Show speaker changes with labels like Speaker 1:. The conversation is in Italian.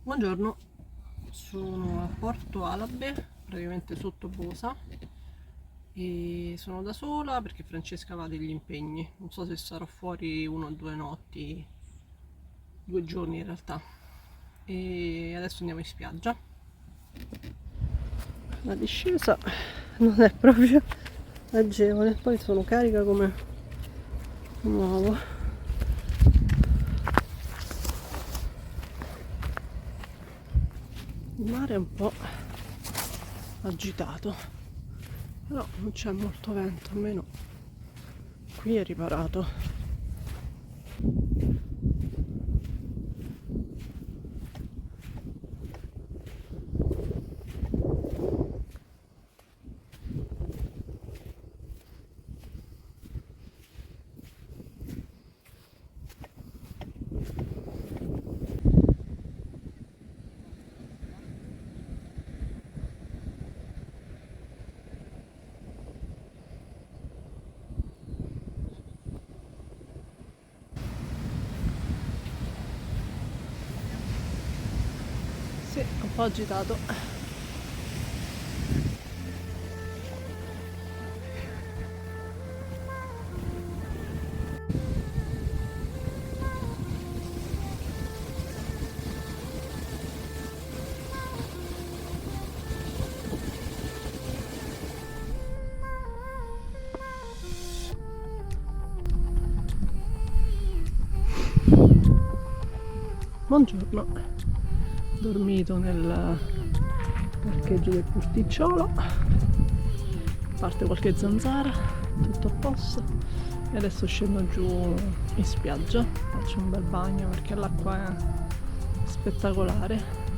Speaker 1: Buongiorno, sono a Porto Alabe, praticamente sotto Bosa, e sono da sola perché Francesca va degli impegni. Non so se sarò fuori 1 o 2 notti, 2 giorni in realtà. E adesso andiamo in spiaggia. La discesa non è proprio agevole, poi sono carica come nuovo. Il mare è un po' agitato, però non c'è molto vento, almeno qui è riparato. Sì, un po' agitato. Buongiorno, dormito nel parcheggio del Porticciolo, a parte qualche zanzara, tutto a posto, e adesso scendo giù in spiaggia, faccio un bel bagno perché l'acqua è spettacolare.